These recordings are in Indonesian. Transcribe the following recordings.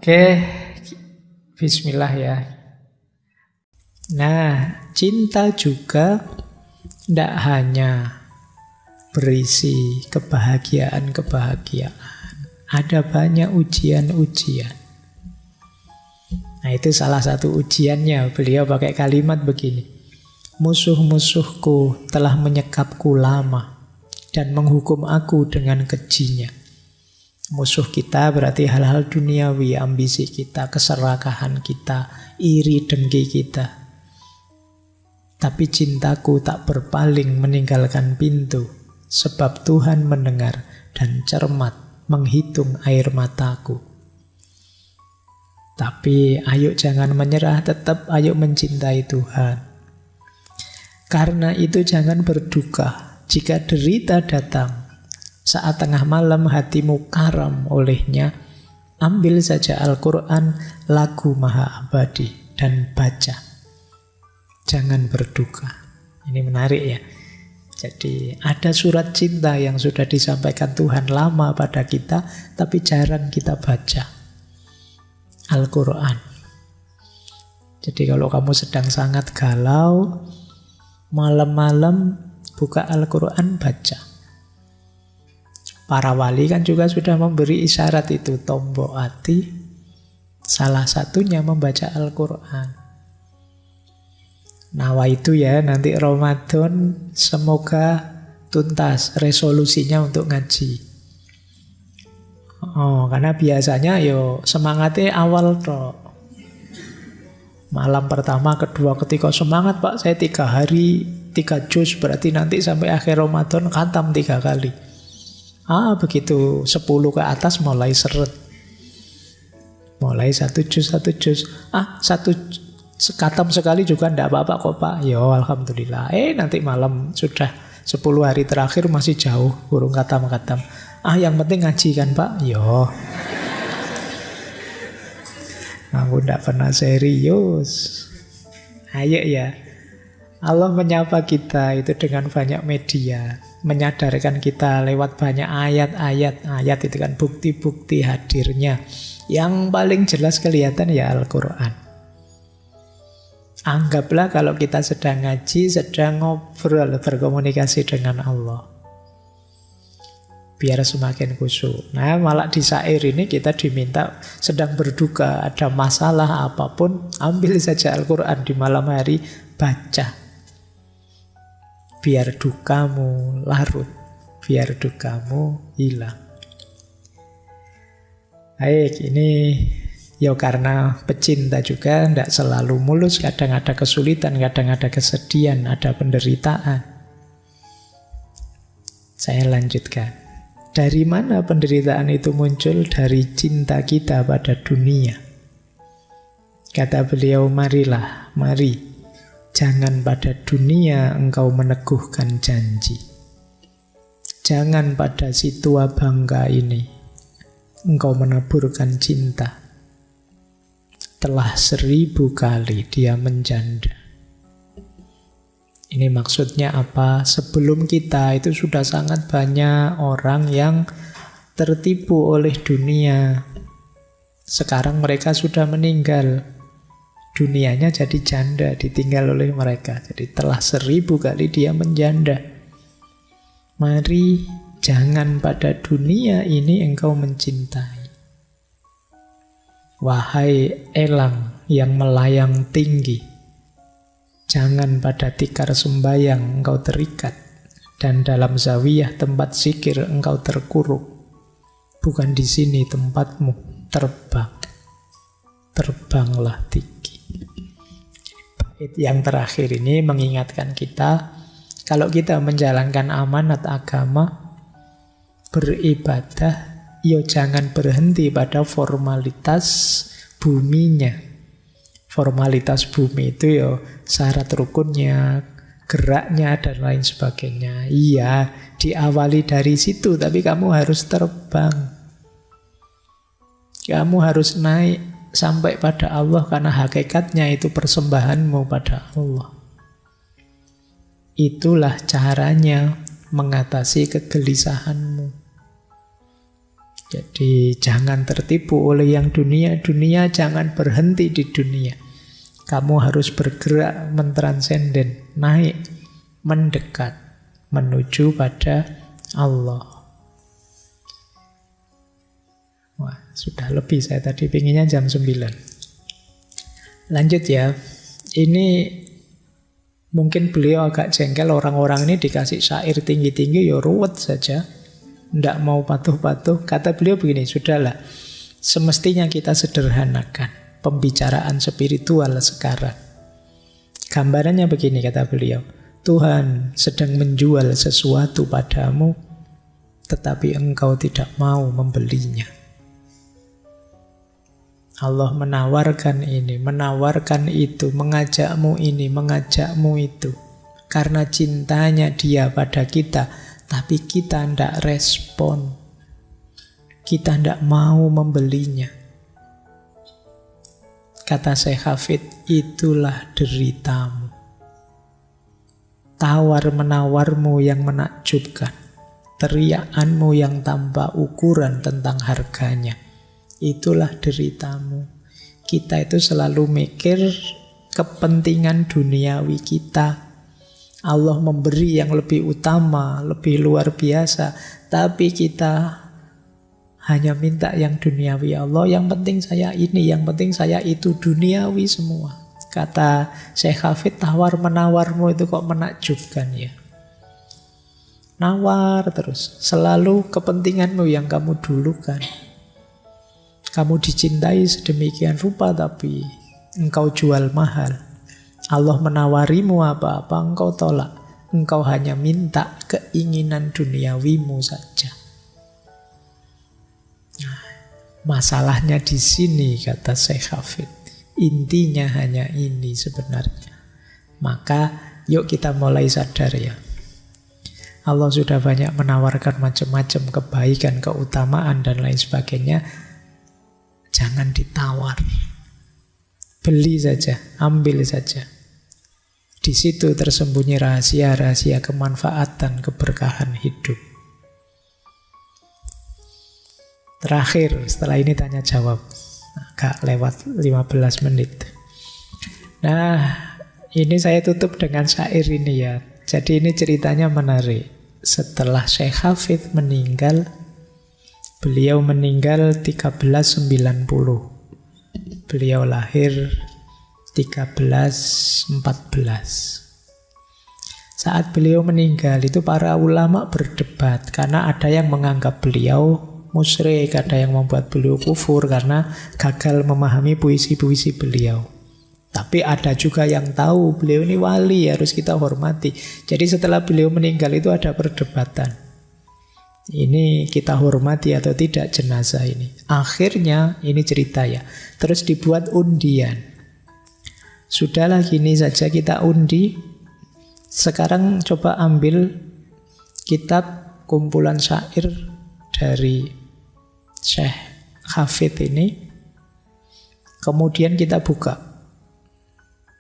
Oke, bismillah ya. Nah, cinta juga tidak hanya berisi kebahagiaan-kebahagiaan. Ada banyak ujian-ujian. Nah, itu salah satu ujiannya. Beliau pakai kalimat begini. Musuh-musuhku telah menyekapku lama dan menghukum aku dengan kejinya. Musuh kita berarti hal-hal duniawi, ambisi kita, keserakahan kita, iri dengki kita. Tapi cintaku tak berpaling meninggalkan pintu, sebab Tuhan mendengar dan cermat menghitung air mataku. Tapi ayo jangan menyerah, tetap ayo mencintai Tuhan. Karena itu jangan berduka jika derita datang. Saat tengah malam hatimu karam olehnya, ambil saja Al-Quran, lagu maha abadi, dan baca. Jangan berduka. Ini menarik ya. Jadi ada surat cinta yang sudah disampaikan Tuhan lama pada kita, tapi jarang kita baca. Al-Quran. Jadi kalau kamu sedang sangat galau, malam-malam buka Al-Quran, baca. Para wali kan juga sudah memberi isyarat itu, tombok hati. Salah satunya membaca Al-Quran. Nawa itu ya, nanti Ramadan semoga tuntas resolusinya untuk ngaji. Karena biasanya semangatnya awal toh. Malam pertama, kedua, ketiga semangat Pak, saya 3 hari 3 juz, berarti nanti sampai akhir Ramadan khatam 3 kali. Begitu 10 ke atas mulai seret. Mulai 1 juz. 1 khatam sekali juga tidak apa-apa kok Pak. Alhamdulillah. Nanti malam sudah 10 hari terakhir masih jauh, burung khatam-khatam. Yang penting ngaji kan Pak. Aku tidak pernah serius. Ayo ya. Allah menyapa kita itu dengan banyak media, menyadarkan kita lewat banyak ayat-ayat. Ayat itu kan bukti-bukti hadirnya. Yang paling jelas kelihatan ya Al-Quran. Anggaplah kalau kita sedang ngaji, sedang ngobrol, berkomunikasi dengan Allah. Biar semakin khusyuk. Nah, malah di syair ini kita diminta sedang berduka, ada masalah apapun, ambil saja Al-Quran di malam hari, baca. Biar dukamu larut, biar dukamu hilang. Baik, ini karena pecinta juga tidak selalu mulus, kadang ada kesulitan, kadang ada kesedihan, ada penderitaan. Saya lanjutkan. Dari mana penderitaan itu muncul? Dari cinta kita pada dunia. Kata beliau, mari. Jangan pada dunia engkau meneguhkan janji. Jangan pada si tua bangga ini engkau menaburkan cinta. Telah 1000 kali dia menjanda. Ini maksudnya apa? Sebelum kita itu sudah sangat banyak orang yang tertipu oleh dunia. Sekarang mereka sudah meninggal. Dunianya jadi janda, ditinggal oleh mereka. Jadi telah 1000 kali dia menjanda. Mari jangan pada dunia ini engkau mencintai. Wahai elang yang melayang tinggi, jangan pada tikar sembayang engkau terikat, dan dalam zawiyah tempat zikir engkau terkuruk. Bukan di sini tempatmu, terbang. Terbanglah tinggi. Bait yang terakhir ini mengingatkan kita, kalau kita menjalankan amanat agama, beribadah, jangan berhenti pada formalitas buminya. Formalitas bumi itu syarat rukunnya, geraknya, dan lain sebagainya. Iya, diawali dari situ, tapi kamu harus terbang. Kamu harus naik sampai pada Allah, karena hakikatnya itu persembahanmu pada Allah. Itulah caranya mengatasi kegelisahanmu. Jadi jangan tertipu oleh yang dunia, jangan berhenti di dunia. Kamu harus bergerak mentransenden, naik, mendekat, menuju pada Allah. Wah, sudah lebih saya tadi pinginnya jam 9. Lanjut ya. Ini mungkin beliau agak jengkel, orang-orang ini dikasih syair tinggi-tinggi ya ruwet saja. Tidak mau patuh-patuh. Kata beliau begini, sudahlah, semestinya kita sederhanakan pembicaraan spiritual sekarang. Gambarannya begini, kata beliau, Tuhan sedang menjual sesuatu padamu, tetapi engkau tidak mau membelinya. Allah menawarkan ini, menawarkan itu, mengajakmu ini, mengajakmu itu. Karena cintanya dia pada kita, tapi kita tidak respon. Kita tidak mau membelinya. Kata Syekh Hafid, itulah deritamu. Tawar-menawarmu yang menakjubkan, teriakanmu yang tanpa ukuran tentang harganya, itulah deritamu. Kita itu selalu mikir kepentingan duniawi kita. Allah memberi yang lebih utama, lebih luar biasa, tapi kita hanya minta yang duniawi. Allah, yang penting saya ini, yang penting saya itu, duniawi semua. Kata Syekh Hafid, tawar-menawarmu itu kok menakjubkan ya. Nawar terus, selalu kepentinganmu yang kamu dulukan. Kamu dicintai sedemikian rupa, tapi engkau jual mahal. Allah menawarimu apa-apa, engkau tolak. Engkau hanya minta keinginan duniawimu saja. Nah, masalahnya di sini, kata Syekh Hafid. Intinya hanya ini sebenarnya. Maka yuk kita mulai sadar ya. Allah sudah banyak menawarkan macam-macam kebaikan, keutamaan, dan lain sebagainya. Jangan ditawar. Beli saja, ambil saja. Di situ tersembunyi rahasia-rahasia kemanfaatan, keberkahan hidup. Terakhir, setelah ini tanya jawab. Agak lewat 15 menit. Nah, ini saya tutup dengan syair ini ya. Jadi ini ceritanya menarik. Setelah Syekh Hafid meninggal, beliau meninggal 1390. Beliau lahir 1314. Saat beliau meninggal itu para ulama berdebat karena ada yang menganggap beliau musyrik, ada yang membuat beliau kufur karena gagal memahami puisi-puisi beliau. Tapi ada juga yang tahu beliau ini wali, harus kita hormati. Jadi setelah beliau meninggal itu ada perdebatan. Ini kita hormati atau tidak jenazah ini. Akhirnya ini cerita ya. Terus dibuat undian. Sudahlah gini saja kita undi. Sekarang coba ambil kitab kumpulan syair dari Syekh Hafid ini. Kemudian kita buka.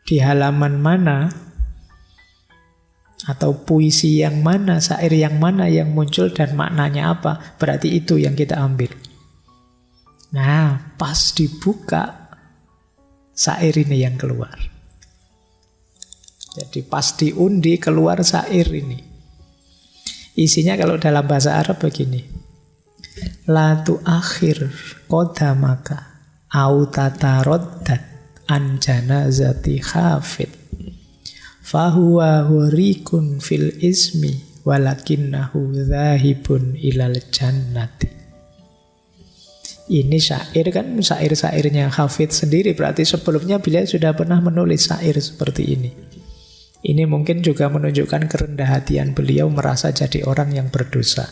Di halaman mana atau puisi yang mana, syair yang mana yang muncul dan maknanya apa, berarti itu yang kita ambil. Nah, pas dibuka, syair ini yang keluar. Jadi pas diundi keluar syair ini. Isinya kalau dalam bahasa Arab begini. La tu'akhir qadamaka au tataraddat an janazati Hafid fahuwa hurikun fil ismi walakinnahu dhahibun ilal jannati. Ini syair kan, syair-syairnya Hafid sendiri. Berarti sebelumnya beliau sudah pernah menulis syair seperti ini. Ini mungkin juga menunjukkan kerendah hatian beliau merasa jadi orang yang berdosa.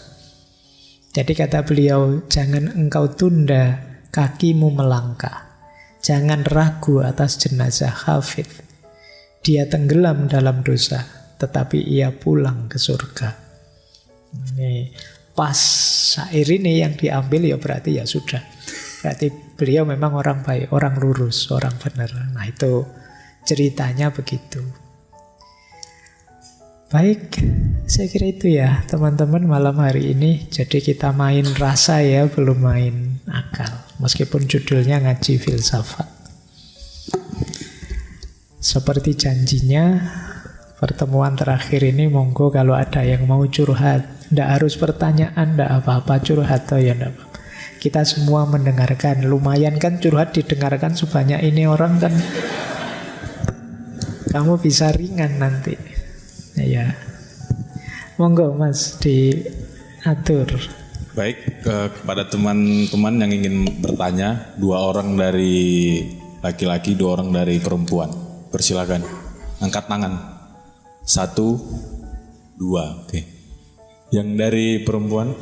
Jadi kata beliau, jangan engkau tunda kakimu melangkah. Jangan ragu atas jenazah Hafid. Dia tenggelam dalam dosa, tetapi ia pulang ke surga. Ini pas syair ini yang diambil ya berarti ya sudah. Berarti beliau memang orang baik, orang lurus, orang benar. Nah itu ceritanya begitu. Baik, saya kira itu ya teman-teman malam hari ini. Jadi kita main rasa ya, belum main akal. Meskipun judulnya ngaji filsafat. Seperti janjinya, pertemuan terakhir ini monggo kalau ada yang mau curhat. Tidak harus pertanyaan, tidak apa-apa, curhat atau ya tidak apa-apa. Kita semua mendengarkan. Lumayan kan curhat didengarkan sebanyak ini orang kan. Kamu bisa ringan nanti. Ya, monggo Mas diatur. Baik, kepada teman-teman yang ingin bertanya, 2 orang dari laki-laki, 2 orang dari perempuan. Persilakan, angkat tangan. 1, 2, oke. Yang dari perempuan?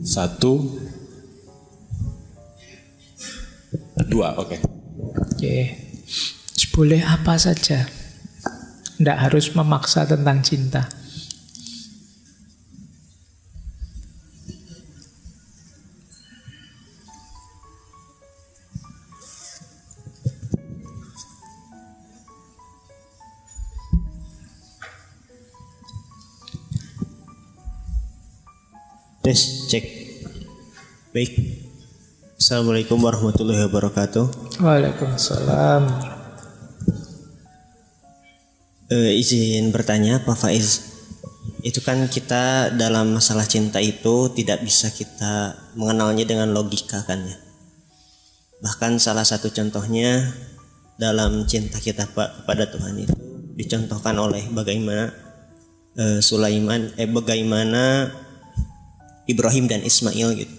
1, 2, oke. Oke. Boleh apa saja. Tidak harus memaksa tentang cinta. Tes, cek. Baik. Assalamualaikum warahmatullahi wabarakatuh. Waalaikumsalam. Izin bertanya Pak Faiz, itu kan kita dalam masalah cinta itu tidak bisa kita mengenalnya dengan logika kan ya. Bahkan salah satu contohnya dalam cinta kita kepada Tuhan itu dicontohkan oleh bagaimana bagaimana Ibrahim dan Ismail gitu.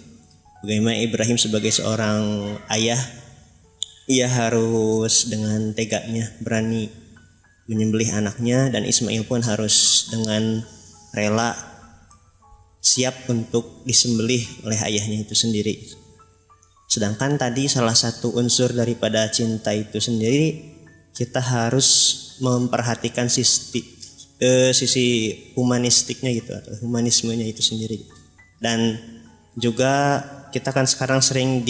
Bagaimana Ibrahim sebagai seorang ayah, ia harus dengan teganya berani menyembelih anaknya, dan Ismail pun harus dengan rela siap untuk disembelih oleh ayahnya itu sendiri. Sedangkan tadi salah satu unsur daripada cinta itu sendiri, kita harus memperhatikan sisi humanistiknya gitu, atau humanismenya itu sendiri. Dan juga kita kan sekarang sering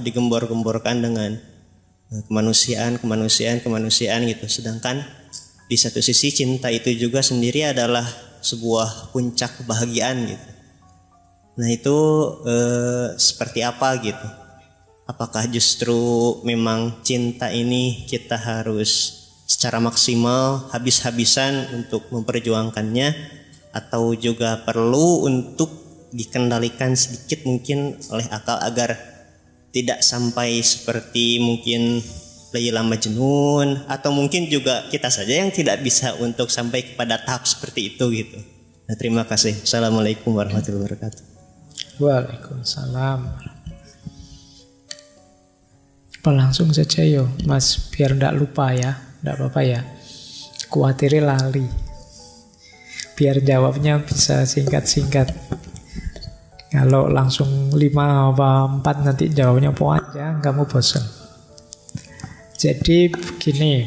digembor-gemborkan dengan kemanusiaan gitu. Sedangkan di satu sisi cinta itu juga sendiri adalah sebuah puncak kebahagiaan gitu. Nah itu seperti apa gitu? Apakah justru memang cinta ini kita harus secara maksimal habis-habisan untuk memperjuangkannya, atau juga perlu untuk dikendalikan sedikit mungkin oleh akal agar tidak sampai seperti mungkin Laila Majnun, atau mungkin juga kita saja yang tidak bisa untuk sampai kepada tahap seperti itu gitu. Nah, terima kasih. Assalamualaikum warahmatullahi wabarakatuh. Waalaikumsalam. Langsung saja yo Mas, biar tidak lupa ya. Tidak apa-apa ya. Kuatirnya lali. Biar jawabnya bisa singkat-singkat. Kalau langsung 5 apa 4 nanti jawabnya panjang, kamu bosan. Jadi begini,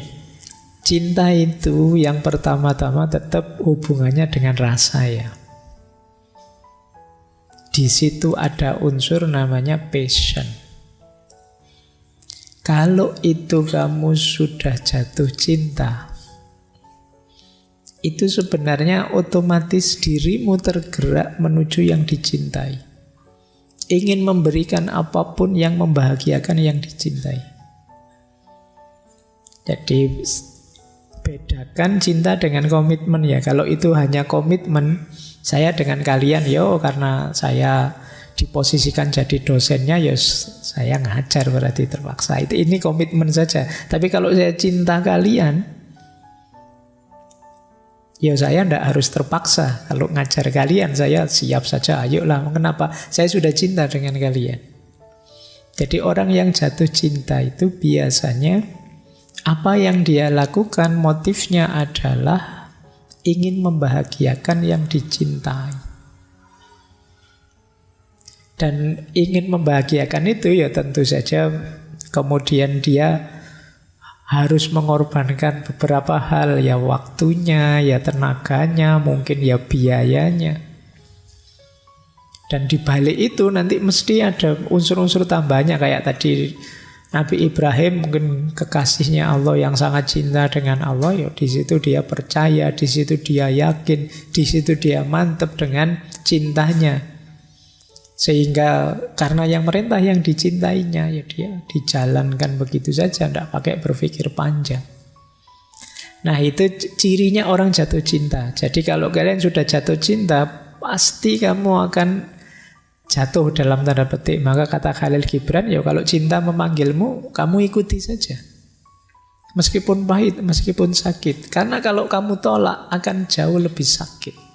cinta itu yang pertama-tama tetap hubungannya dengan rasa ya. Di situ ada unsur namanya passion. Kalau itu kamu sudah jatuh cinta, itu sebenarnya otomatis dirimu tergerak menuju yang dicintai. Ingin memberikan apapun yang membahagiakan yang dicintai. Jadi bedakan cinta dengan komitmen ya. Kalau itu hanya komitmen, saya dengan kalian karena saya diposisikan jadi dosennya saya ngajar berarti terpaksa. Ini komitmen saja. Tapi kalau saya cinta kalian, saya tidak harus terpaksa. Kalau ngajar kalian, saya siap saja. Ayolah, kenapa? Saya sudah cinta dengan kalian. Jadi orang yang jatuh cinta itu biasanya apa yang dia lakukan motifnya adalah ingin membahagiakan yang dicintai. Dan ingin membahagiakan itu tentu saja kemudian dia harus mengorbankan beberapa hal, waktunya, tenaganya, mungkin biayanya. Dan di balik itu nanti mesti ada unsur-unsur tambahnya kayak tadi Nabi Ibrahim mungkin kekasihnya Allah yang sangat cinta dengan Allah, ya di situ dia percaya, di situ dia yakin, di situ dia mantap dengan cintanya. Sehingga karena yang merintah yang dicintainya, ya dia dijalankan begitu saja, tidak pakai berpikir panjang. Nah itu cirinya orang jatuh cinta. Jadi kalau kalian sudah jatuh cinta, pasti kamu akan jatuh dalam tanda petik. Maka kata Khalil Gibran, ya kalau cinta memanggilmu, kamu ikuti saja. Meskipun pahit, meskipun sakit. Karena kalau kamu tolak, akan jauh lebih sakit.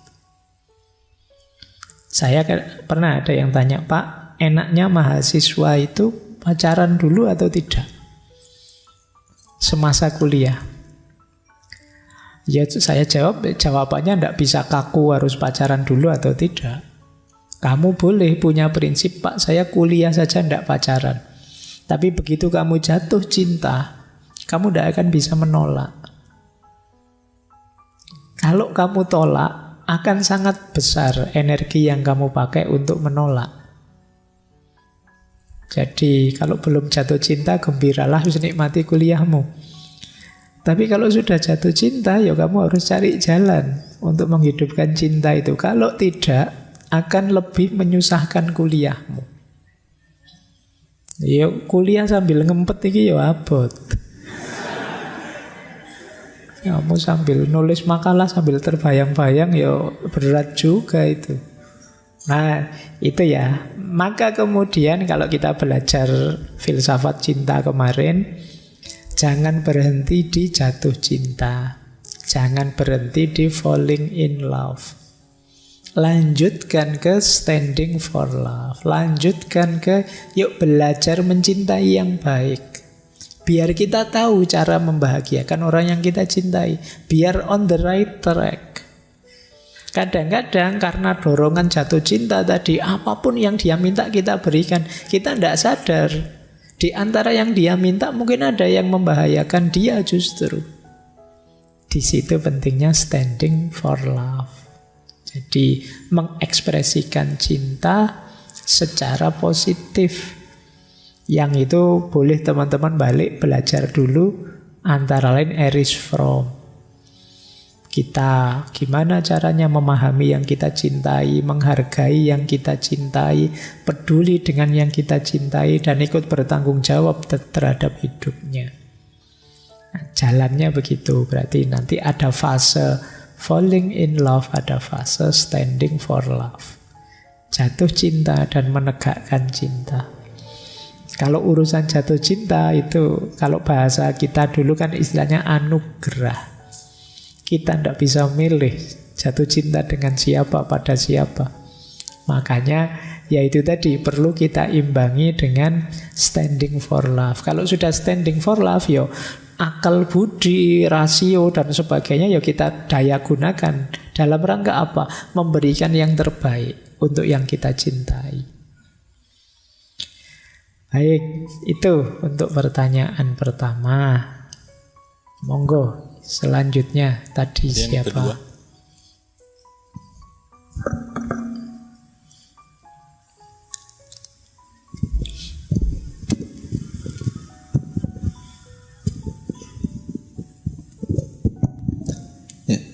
Saya pernah ada yang tanya, Pak, enaknya mahasiswa itu pacaran dulu atau tidak? Semasa kuliah. Ya saya jawab, jawabannya tidak bisa kaku harus pacaran dulu atau tidak. Kamu boleh punya prinsip, Pak, saya kuliah saja tidak pacaran. Tapi begitu kamu jatuh cinta, kamu tidak akan bisa menolak. Kalau kamu tolak, akan sangat besar energi yang kamu pakai untuk menolak. Jadi kalau belum jatuh cinta, gembiralah, nikmati kuliahmu. Tapi kalau sudah jatuh cinta, ya kamu harus cari jalan untuk menghidupkan cinta itu. Kalau tidak, akan lebih menyusahkan kuliahmu. Ya kuliah sambil ngempet iki ya abot. Kamu sambil nulis makalah sambil terbayang-bayang ya berat juga itu. Nah itu ya. Maka kemudian kalau kita belajar filsafat cinta kemarin, jangan berhenti di jatuh cinta, jangan berhenti di falling in love. Lanjutkan ke standing for love. Lanjutkan ke yuk belajar mencintai yang baik. Biar kita tahu cara membahagiakan orang yang kita cintai. Biar on the right track. Kadang-kadang karena dorongan jatuh cinta tadi, apapun yang dia minta kita berikan, kita tidak sadar. Di antara yang dia minta mungkin ada yang membahayakan dia justru. Di situ pentingnya standing for love. Jadi mengekspresikan cinta secara positif. Yang itu boleh teman-teman balik belajar dulu. Antara lain Erich Fromm. Kita gimana caranya memahami yang kita cintai, menghargai yang kita cintai, peduli dengan yang kita cintai, dan ikut bertanggung jawab terhadap hidupnya. Nah, jalannya begitu. Berarti nanti ada fase falling in love, ada fase standing for love. Jatuh cinta dan menegakkan cinta. Kalau urusan jatuh cinta itu, kalau bahasa kita dulu kan istilahnya anugerah. Kita tidak bisa milih jatuh cinta dengan siapa, pada siapa. Makanya ya itu tadi, perlu kita imbangi dengan standing for love. Kalau sudah standing for love, yo akal budi, rasio, dan sebagainya ya kita daya gunakan. Dalam rangka apa? Memberikan yang terbaik untuk yang kita cintai. Baik, itu untuk pertanyaan pertama. Monggo, selanjutnya tadi yang siapa? Kedua.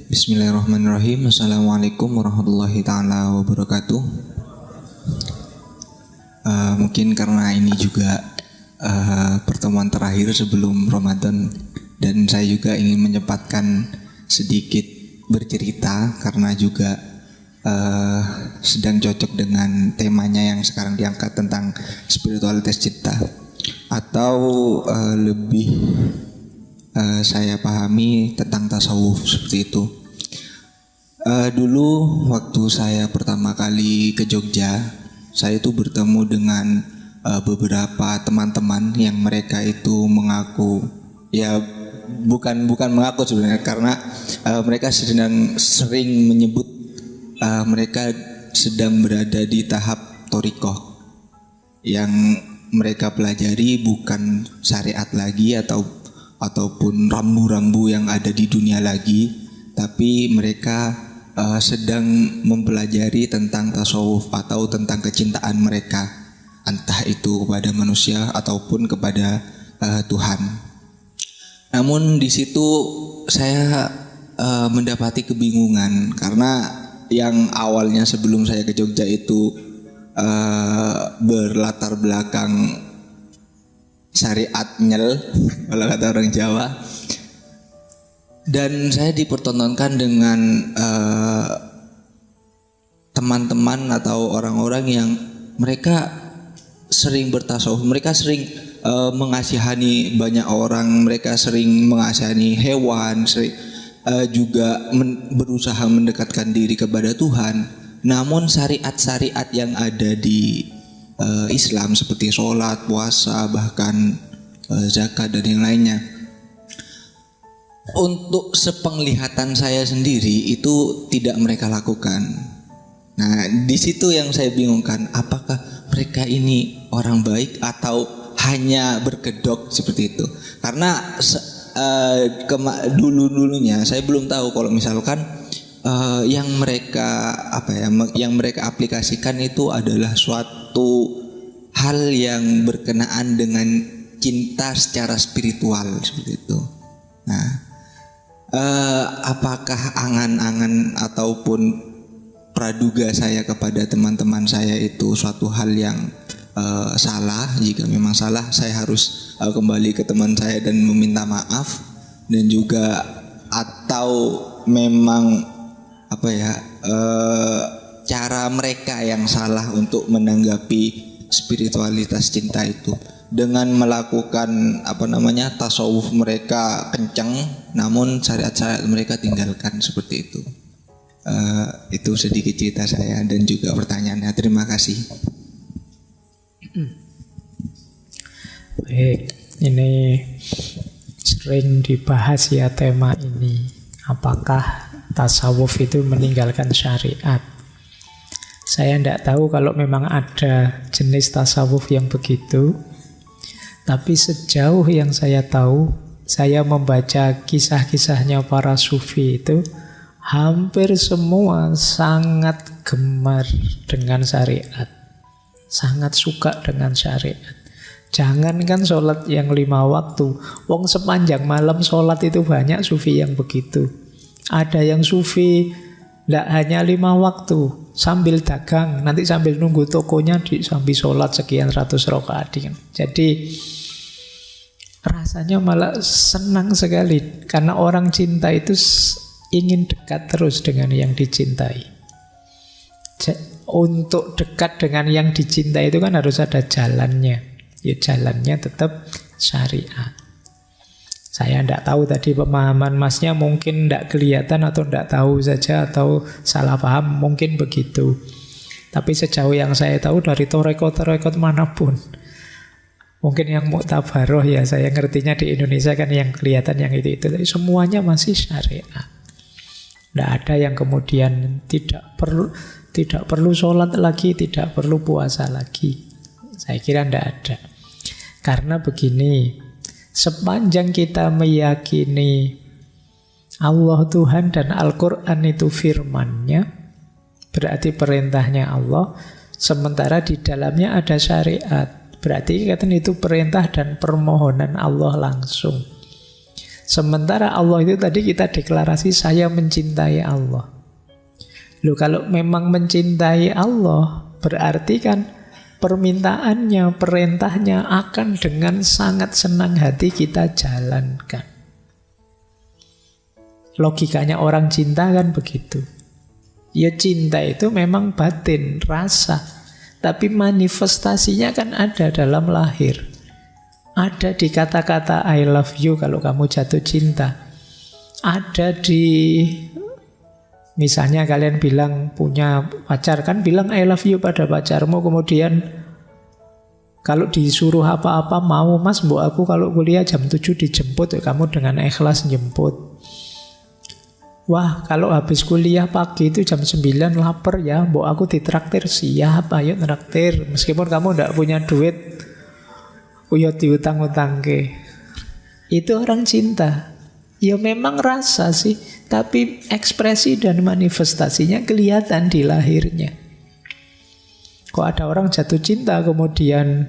Bismillahirrahmanirrahim. Assalamualaikum warahmatullahi ta'ala wabarakatuh. Mungkin karena ini juga pertemuan terakhir sebelum Ramadan, dan saya juga ingin menyempatkan sedikit bercerita karena juga sedang cocok dengan temanya yang sekarang diangkat tentang spiritualitas cinta, atau lebih saya pahami tentang tasawuf seperti itu. Dulu waktu saya pertama kali ke Jogja, saya itu bertemu dengan beberapa teman-teman yang mereka itu mengaku, ya bukan mengaku sebenarnya, karena mereka sering menyebut mereka sedang berada di tahap thoriqoh. Yang mereka pelajari bukan syariat lagi ataupun rambu-rambu yang ada di dunia lagi, tapi mereka sedang mempelajari tentang tasawuf atau tentang kecintaan mereka. entah itu kepada manusia ataupun kepada Tuhan. Namun di situ saya mendapati kebingungan karena yang awalnya sebelum saya ke Jogja itu berlatar belakang syariat nyel kalau kata orang Jawa, dan saya dipertontonkan dengan teman-teman atau orang-orang yang mereka sering bertasawuf, mereka sering mengasihani banyak orang, mereka sering mengasihani hewan, sering juga berusaha mendekatkan diri kepada Tuhan. Namun syariat-syariat yang ada di Islam seperti sholat, puasa, bahkan zakat dan yang lainnya, untuk sepenglihatan saya sendiri itu tidak mereka lakukan. Nah, di situ yang saya bingungkan, apakah mereka ini orang baik atau hanya berkedok seperti itu? Karena dulunya saya belum tahu kalau misalkan yang mereka yang mereka aplikasikan itu adalah suatu hal yang berkenaan dengan cinta secara spiritual seperti itu. Nah, apakah angan-angan ataupun praduga saya kepada teman-teman saya itu suatu hal yang salah? Jika memang salah, saya harus kembali ke teman saya dan meminta maaf, dan juga atau memang cara mereka yang salah untuk menanggapi spiritualitas cinta itu dengan melakukan tasawuf mereka kencang, namun syariat-syariat mereka tinggalkan seperti itu. Itu sedikit cerita saya dan juga pertanyaannya. Terima kasih. Baik, ini sering dibahas ya tema ini. Apakah tasawuf itu meninggalkan syariat? Saya tidak tahu kalau memang ada jenis tasawuf yang begitu. Tapi sejauh yang saya tahu, saya membaca kisah-kisahnya para sufi itu, hampir semua sangat gemar dengan syariat, sangat suka dengan syariat. Jangankan sholat yang 5 waktu, wong sepanjang malam sholat itu banyak sufi yang begitu. Ada yang sufi tidak hanya 5 waktu, sambil dagang, nanti sambil nunggu tokonya sambil sholat sekian ratus rakaat. Jadi rasanya malah senang sekali, karena orang cinta itu ingin dekat terus dengan yang dicintai. Untuk dekat dengan yang dicintai itu kan harus ada jalannya. Ya jalannya tetap syariat. Saya tidak tahu tadi pemahaman masnya mungkin tidak kelihatan atau tidak tahu saja atau salah paham, mungkin begitu. Tapi sejauh yang saya tahu dari torekot manapun, mungkin yang muktabaroh ya saya ngertinya di Indonesia kan yang kelihatan yang itu. Tapi semuanya masih syariat. Tidak ada yang kemudian tidak perlu sholat lagi, tidak perlu puasa lagi. Saya kira tidak ada. Karena begini, sepanjang kita meyakini Allah Tuhan dan Al-Quran itu firman-Nya, berarti perintahnya Allah, sementara di dalamnya ada syariat, berarti katanya itu perintah dan permohonan Allah langsung. Sementara Allah itu tadi kita deklarasi, saya mencintai Allah. Loh, kalau memang mencintai Allah, berarti kan permintaannya, perintahnya akan dengan sangat senang hati kita jalankan. Logikanya orang cinta kan begitu. Ya cinta itu memang batin, rasa. Tapi manifestasinya kan ada dalam lahir. Ada di kata-kata I love you kalau kamu jatuh cinta. Ada di, misalnya kalian bilang punya pacar, kan bilang I love you pada pacarmu, kemudian kalau disuruh apa-apa mau, mas mbok aku kalau kuliah jam 7 dijemput, kamu dengan ikhlas jemput. Wah, kalau habis kuliah pagi itu jam 9 lapar ya, mbok aku ditraktir, siap, ayo traktir. Meskipun kamu tidak punya duit, uyot diutang-utang ke. Itu orang cinta. Ya memang rasa sih, tapi ekspresi dan manifestasinya kelihatan di lahirnya. Kok ada orang jatuh cinta kemudian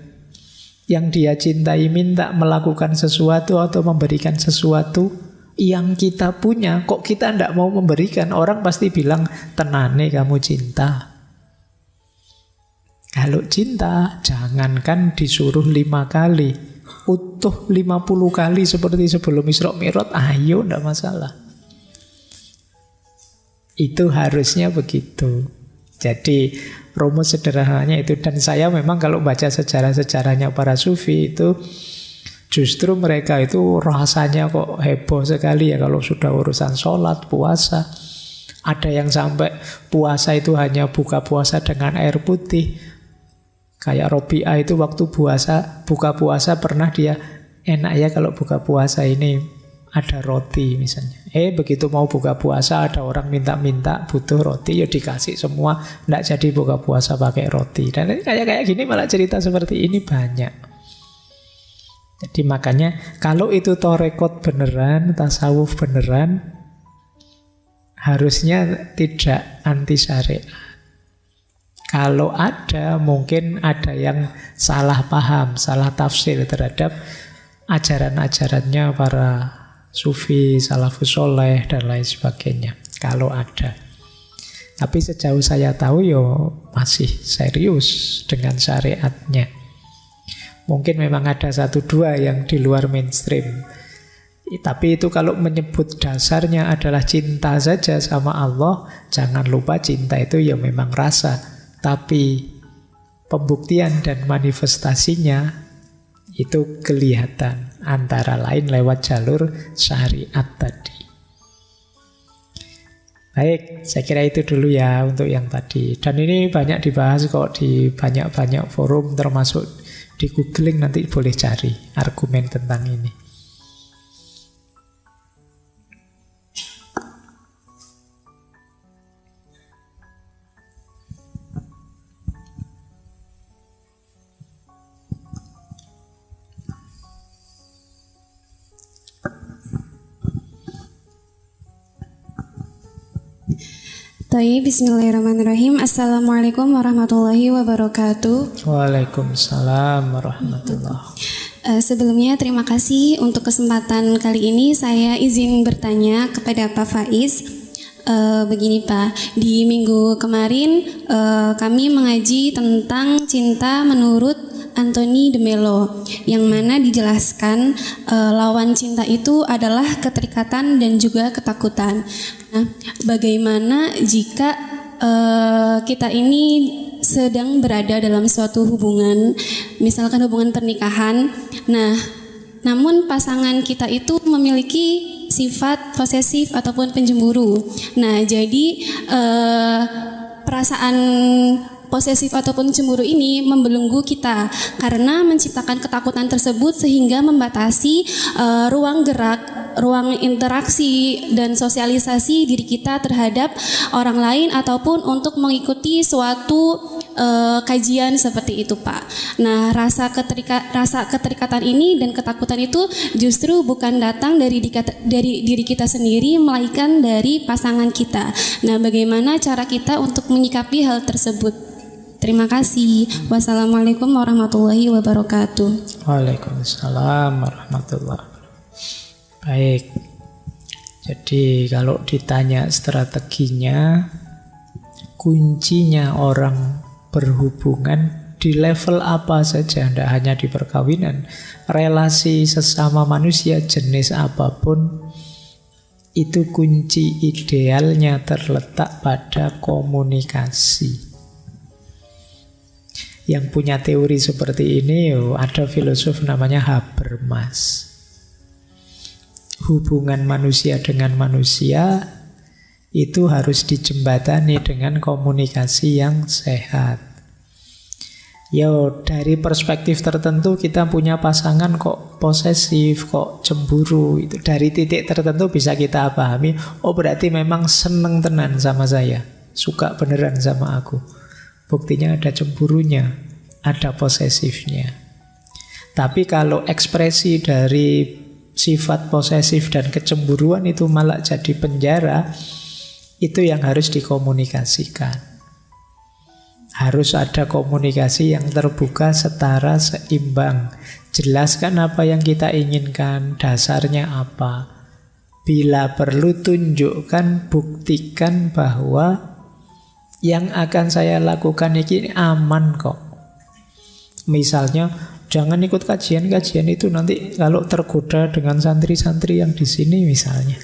yang dia cintai minta melakukan sesuatu atau memberikan sesuatu yang kita punya, kok kita tidak mau memberikan? Orang pasti bilang, tenane kamu cinta. Kalau cinta, jangankan disuruh 5 kali, utuh 50 kali seperti sebelum Isra Mi'raj, ayo, tidak masalah. Itu harusnya begitu. Jadi rumus sederhananya itu. Dan saya memang kalau baca sejarah-sejarahnya para sufi itu, justru mereka itu rasanya kok heboh sekali ya kalau sudah urusan sholat, puasa. Ada yang sampai puasa itu hanya buka puasa dengan air putih. Kayak Robi'ah itu waktu buka puasa pernah dia, enak ya kalau buka puasa ini ada roti misalnya. Begitu mau buka puasa ada orang minta-minta butuh roti, ya dikasih semua, tidak jadi buka puasa pakai roti. Dan kayak gini malah cerita seperti ini banyak. Jadi makanya kalau itu torekot beneran, tasawuf beneran, harusnya tidak anti syariat. Kalau ada, mungkin ada yang salah paham, salah tafsir terhadap ajaran-ajarannya para sufi, salafus soleh, dan lain sebagainya. Kalau ada. Tapi sejauh saya tahu masih serius dengan syariatnya. Mungkin memang ada 1-2 yang di luar mainstream. Tapi itu kalau menyebut dasarnya adalah cinta saja sama Allah, jangan lupa cinta itu memang rasa. Tapi pembuktian dan manifestasinya itu kelihatan, antara lain lewat jalur syariat tadi. Baik, saya kira itu dulu ya untuk yang tadi. Dan ini banyak dibahas kok di banyak-banyak forum, termasuk di googling, nanti boleh cari argumen tentang ini. Baik, bismillahirrahmanirrahim. Assalamualaikum warahmatullahi wabarakatuh. Waalaikumsalam warahmatullahi wabarakatuh. Sebelumnya terima kasih untuk kesempatan kali ini. Saya izin bertanya kepada Pak Faiz. Begini Pak, di minggu kemarin kami mengaji tentang cinta menurut Anthony de Mello, yang mana dijelaskan lawan cinta itu adalah keterikatan dan juga ketakutan. Nah, bagaimana jika kita ini sedang berada dalam suatu hubungan, misalkan hubungan pernikahan, namun pasangan kita itu memiliki sifat posesif ataupun pencemburu. Nah, jadi perasaan posesif ataupun cemburu ini membelenggu kita karena menciptakan ketakutan tersebut sehingga membatasi ruang gerak, ruang interaksi dan sosialisasi diri kita terhadap orang lain ataupun untuk mengikuti suatu kajian seperti itu Pak. Nah, rasa keterikatan ini dan ketakutan itu justru bukan datang dari diri kita sendiri, melainkan dari pasangan kita. Nah, bagaimana cara kita untuk menyikapi hal tersebut? Terima kasih. Wassalamualaikum warahmatullahi wabarakatuh. Waalaikumsalam warahmatullahi wabarakatuh. Baik. Jadi kalau ditanya strateginya, kuncinya orang berhubungan di level apa saja, tidak hanya di perkawinan, relasi sesama manusia jenis apapun, itu kunci idealnya terletak pada komunikasi. Yang punya teori seperti ini ada filosof namanya Habermas. Hubungan manusia dengan manusia itu harus dijembatani dengan komunikasi yang sehat. Dari perspektif tertentu kita punya pasangan kok posesif, kok cemburu, itu dari titik tertentu bisa kita pahami, berarti memang seneng tenan sama saya, suka beneran sama aku. Buktinya ada cemburunya, ada posesifnya. Tapi kalau ekspresi dari sifat posesif dan kecemburuan itu malah jadi penjara, itu yang harus dikomunikasikan. Harus ada komunikasi yang terbuka, setara, seimbang. Jelaskan apa yang kita inginkan, dasarnya apa. Bila perlu tunjukkan, buktikan bahwa yang akan saya lakukan ini aman kok. Misalnya, jangan ikut kajian-kajian itu nanti kalau tergoda dengan santri-santri yang di sini misalnya.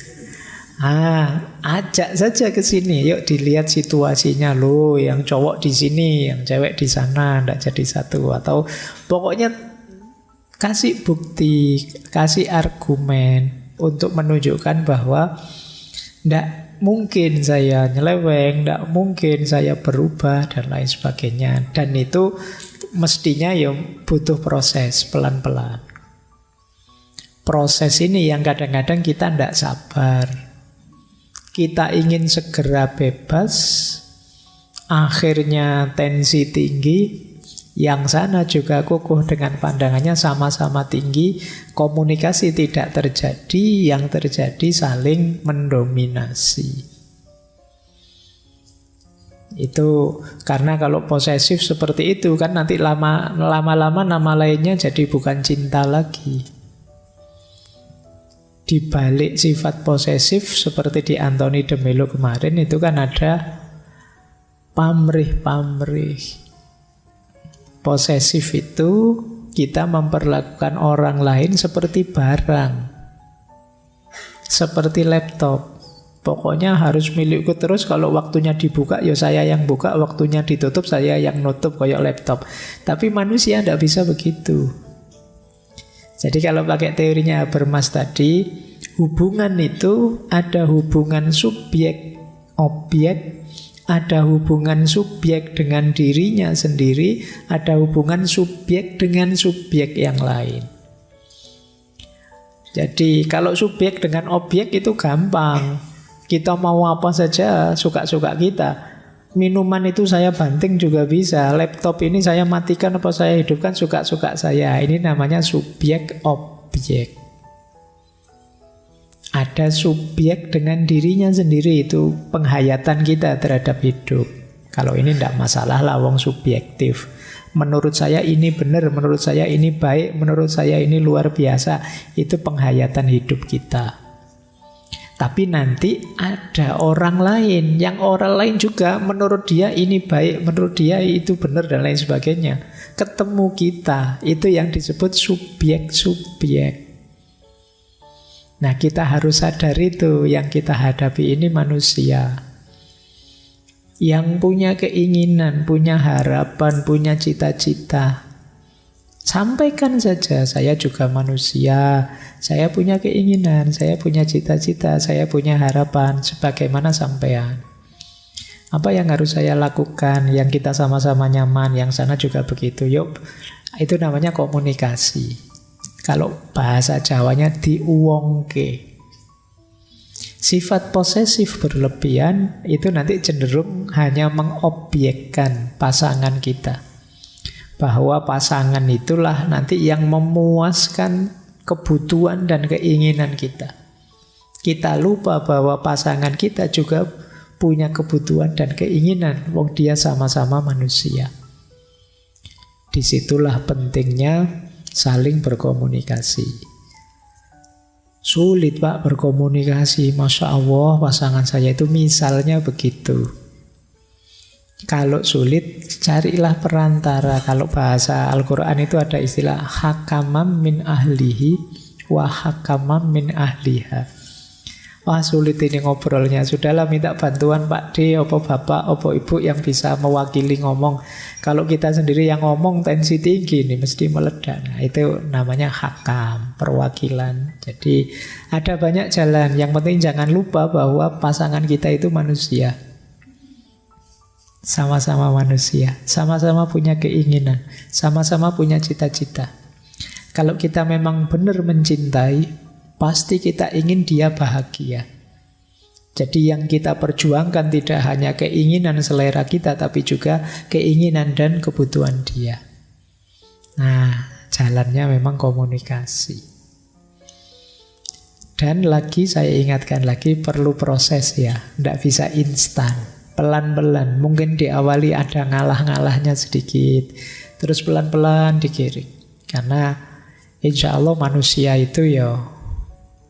Ajak saja ke sini, yuk dilihat situasinya loh, yang cowok di sini, yang cewek di sana, ndak jadi satu. Atau pokoknya kasih bukti, kasih argumen untuk menunjukkan bahwa ndak mungkin saya nyeleweng, ndak mungkin saya berubah dan lain sebagainya. Dan itu mestinya ya butuh proses pelan-pelan. Proses ini yang kadang-kadang kita ndak sabar. Kita ingin segera bebas, akhirnya tensi tinggi, yang sana juga kukuh dengan pandangannya sama-sama tinggi, komunikasi tidak terjadi, yang terjadi saling mendominasi. Itu karena kalau posesif seperti itu kan nanti lama-lama nama lainnya jadi bukan cinta lagi. Di balik sifat posesif seperti di Anthony de Mello kemarin itu kan ada pamrih-pamrih. Posesif itu kita memperlakukan orang lain seperti barang, seperti laptop. Pokoknya harus milikku terus, kalau waktunya dibuka ya saya yang buka, waktunya ditutup saya yang nutup, kayak laptop. Tapi manusia tidak bisa begitu. Jadi kalau pakai teorinya Habermas tadi, hubungan itu ada hubungan subjek-objek, ada hubungan subjek dengan dirinya sendiri, ada hubungan subjek dengan subjek yang lain. Jadi kalau subjek dengan objek itu gampang. Kita mau apa saja, suka-suka kita. Minuman itu saya banting juga bisa. Laptop ini saya matikan apa saya hidupkan, suka-suka saya. Ini namanya subjek objek. Ada subjek dengan dirinya sendiri, itu penghayatan kita terhadap hidup. Kalau ini tidak masalah lah, wong subjektif. Menurut saya ini benar, menurut saya ini baik, menurut saya ini luar biasa. Itu penghayatan hidup kita. Tapi nanti ada orang lain, yang orang lain juga menurut dia ini baik, menurut dia itu benar dan lain sebagainya. Ketemu kita, itu yang disebut subjek-subjek. Nah, kita harus sadar itu, yang kita hadapi ini manusia. Yang punya keinginan, punya harapan, punya cita-cita. Sampaikan saja, saya juga manusia, saya punya keinginan, saya punya cita-cita, saya punya harapan, sebagaimana sampean. Apa yang harus saya lakukan, yang kita sama-sama nyaman, yang sana juga begitu. Yuk, itu namanya komunikasi. Kalau bahasa Jawanya diuwongke. Sifat posesif berlebihan itu nanti cenderung hanya mengobjekkan pasangan kita. Bahwa pasangan itulah nanti yang memuaskan kebutuhan dan keinginan kita. Kita lupa bahwa pasangan kita juga punya kebutuhan dan keinginan. Wong dia sama-sama manusia. Disitulah pentingnya saling berkomunikasi. Sulit Pak berkomunikasi. Masya Allah pasangan saya itu misalnya begitu. Kalau sulit, carilah perantara. Kalau bahasa Al-Quran itu ada istilah hakamam min ahlihi wa hakamam min ahliha. Wah sulit ini ngobrolnya. Sudahlah minta bantuan Pak D, opo Bapak, opo Ibu yang bisa mewakili ngomong. Kalau kita sendiri yang ngomong tensi tinggi ini mesti meledak. Nah, itu namanya hakam, perwakilan. Jadi ada banyak jalan. Yang penting jangan lupa bahwa pasangan kita itu manusia. Sama-sama manusia, sama-sama punya keinginan, sama-sama punya cita-cita. Kalau kita memang benar mencintai, pasti kita ingin dia bahagia. Jadi yang kita perjuangkan tidak hanya keinginan selera kita, tapi juga keinginan dan kebutuhan dia. Nah, jalannya memang komunikasi. Dan lagi saya ingatkan lagi, perlu proses ya, tidak bisa instan. pelan-pelan. Mungkin diawali ada ngalah-ngalahnya sedikit, terus pelan-pelan digiring. Karena insya Allah manusia itu ya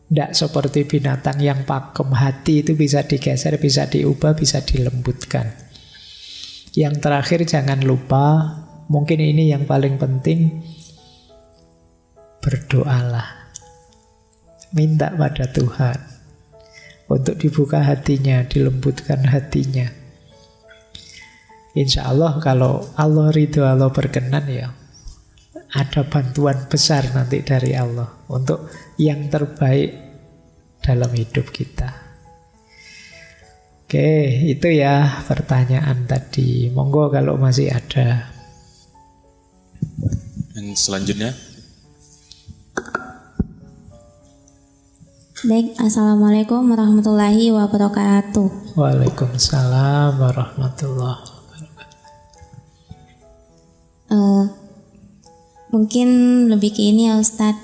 tidak seperti binatang yang pakem. Hati itu bisa digeser, bisa diubah, bisa dilembutkan. Yang terakhir jangan lupa, mungkin ini yang paling penting, berdoalah. Minta pada Tuhan untuk dibuka hatinya, dilembutkan hatinya. Insya Allah kalau Allah ridho, Allah berkenan, ya ada bantuan besar nanti dari Allah untuk yang terbaik dalam hidup kita. Oke, itu ya pertanyaan tadi. Monggo kalau masih ada. Yang selanjutnya. Baik, Assalamualaikum warahmatullahi wabarakatuh. Waalaikumsalam warahmatullahi wabarakatuh. Mungkin lebih ke ini ya Ustadz.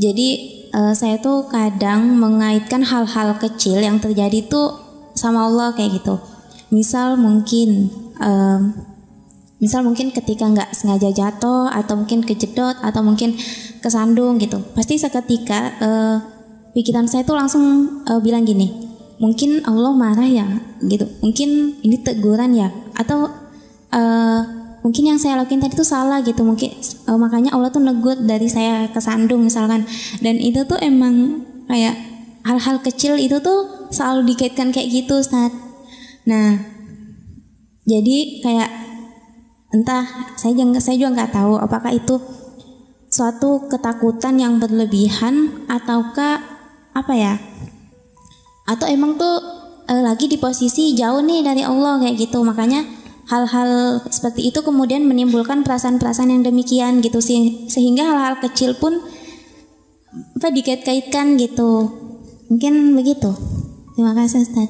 Jadi saya tuh kadang mengaitkan hal-hal kecil yang terjadi tuh sama Allah kayak gitu. Misal mungkin ketika nggak sengaja jatuh, atau mungkin kejedot, atau mungkin kesandung gitu. Pasti seketika pikiran saya tuh langsung bilang gini, mungkin Allah marah ya gitu, mungkin ini teguran ya, atau mungkin yang saya lakuin tadi tuh salah gitu, mungkin makanya Allah tuh negur dari saya kesandung misalkan. Dan itu tuh emang kayak hal-hal kecil itu tuh selalu dikaitkan kayak gitu Ustaz. Nah jadi kayak entah, saya juga nggak tahu apakah itu suatu ketakutan yang berlebihan ataukah apa ya, atau emang tuh lagi di posisi jauh nih dari Allah kayak gitu, makanya hal-hal seperti itu kemudian menimbulkan perasaan-perasaan yang demikian gitu sih, sehingga hal-hal kecil pun dikait-kaitkan gitu. Mungkin begitu. Terima kasih Ustaz.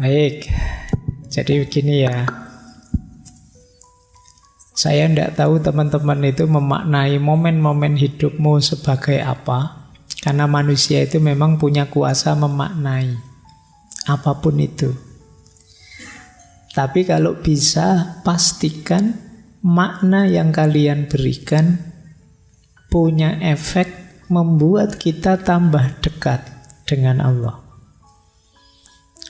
Baik, jadi begini ya, saya tidak tahu teman-teman itu memaknai momen-momen hidupmu sebagai apa, karena manusia itu memang punya kuasa memaknai apapun itu. Tapi kalau bisa, pastikan makna yang kalian berikan punya efek membuat kita tambah dekat dengan Allah.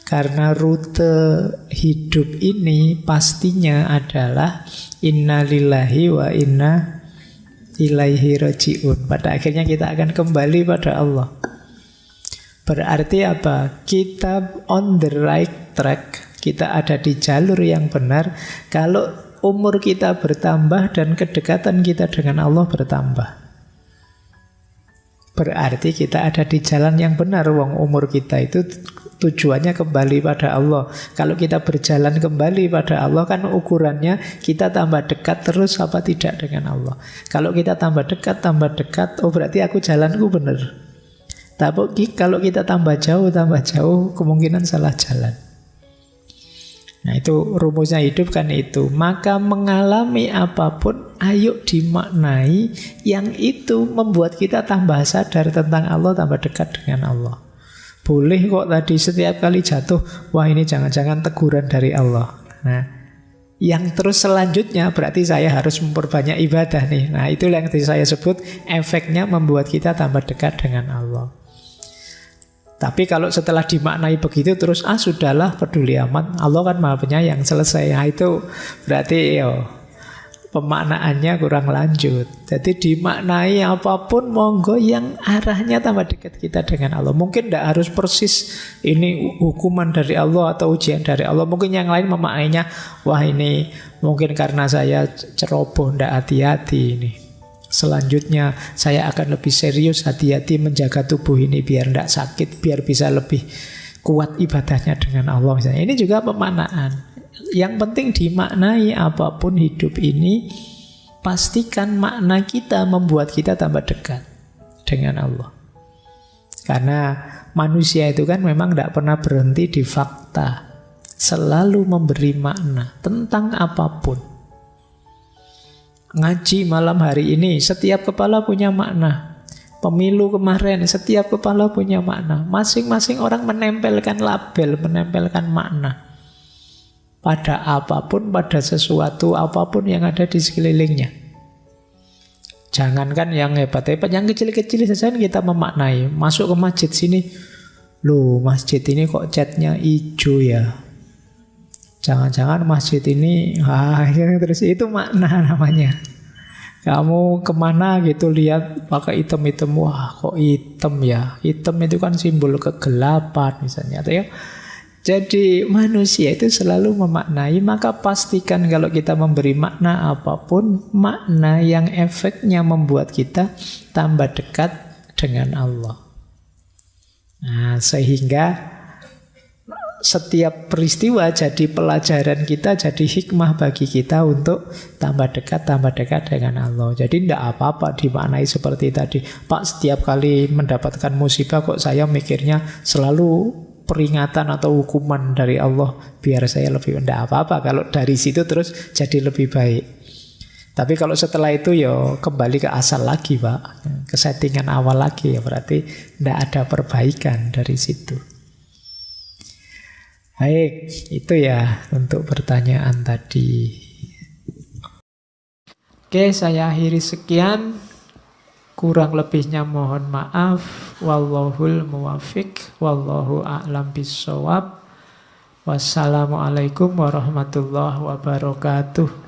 Karena rute hidup ini pastinya adalah inna lillahi wa inna ilaihi raji'un. Pada akhirnya kita akan kembali pada Allah. Berarti apa? Kita on the right track. Kita ada di jalur yang benar kalau umur kita bertambah dan kedekatan kita dengan Allah bertambah. Berarti kita ada di jalan yang benar. Wong umur kita itu tujuannya kembali pada Allah. Kalau kita berjalan kembali pada Allah, kan ukurannya kita tambah dekat terus apa tidak dengan Allah. Kalau kita tambah dekat, oh berarti aku jalanku benar. Tapi kalau kita tambah jauh, kemungkinan salah jalan. Nah itu rumusnya hidup kan itu. Maka mengalami apapun, ayo dimaknai yang itu membuat kita tambah sadar tentang Allah, tambah dekat dengan Allah. Boleh kok tadi setiap kali jatuh, wah ini jangan-jangan teguran dari Allah. Nah, yang terus selanjutnya berarti saya harus memperbanyak ibadah nih. Nah itu yang tadi saya sebut efeknya membuat kita tambah dekat dengan Allah. Tapi kalau setelah dimaknai begitu terus sudahlah peduli amat, Allah kan Maha Penyayang, selesai. Nah, itu berarti pemaknaannya kurang lanjut. Jadi dimaknai apapun monggo yang arahnya tambah dekat kita dengan Allah. Mungkin tidak harus persis ini hukuman dari Allah atau ujian dari Allah. Mungkin yang lain memaknainya, wah ini mungkin karena saya ceroboh, tidak hati-hati ini. Selanjutnya saya akan lebih serius, hati-hati menjaga tubuh ini biar tidak sakit, biar bisa lebih kuat ibadahnya dengan Allah misalnya. Ini juga pemaknaan. Yang penting dimaknai apapun hidup ini, pastikan makna kita membuat kita tambah dekat dengan Allah. Karena manusia itu kan memang tidak pernah berhenti di fakta, selalu memberi makna tentang apapun. Ngaji malam hari ini, setiap kepala punya makna. Pemilu kemarin, setiap kepala punya makna. Masing-masing orang menempelkan label, menempelkan makna pada apapun, pada sesuatu apapun yang ada di sekelilingnya. Jangankan yang hebat-hebat, yang kecil-kecil saja kita memaknai. Masuk ke masjid sini, loh masjid ini kok catnya hijau ya. Jangan-jangan masjid ini, terus itu makna namanya. Kamu kemana gitu lihat pakai hitam-hitam, wah kok hitam ya. Hitam itu kan simbol kegelapan misalnya, atau ya. Jadi manusia itu selalu memaknai, maka pastikan kalau kita memberi makna apapun, makna yang efeknya membuat kita tambah dekat dengan Allah. Nah, sehingga setiap peristiwa jadi pelajaran kita, jadi hikmah bagi kita untuk tambah dekat dengan Allah. Jadi tidak apa-apa dimaknai seperti tadi. Pak, setiap kali mendapatkan musibah kok saya mikirnya selalu peringatan atau hukuman dari Allah biar saya lebih, tidak apa-apa kalau dari situ terus jadi lebih baik. Tapi kalau setelah itu ya kembali ke asal lagi Pak, ke settingan awal lagi, ya berarti tidak ada perbaikan dari situ. Baik, itu ya untuk pertanyaan tadi. Oke, saya akhiri sekian. Kurang lebihnya mohon maaf. Wallahul muwafiq, wallahu a'lam bissawab. Wassalamualaikum warahmatullahi wabarakatuh.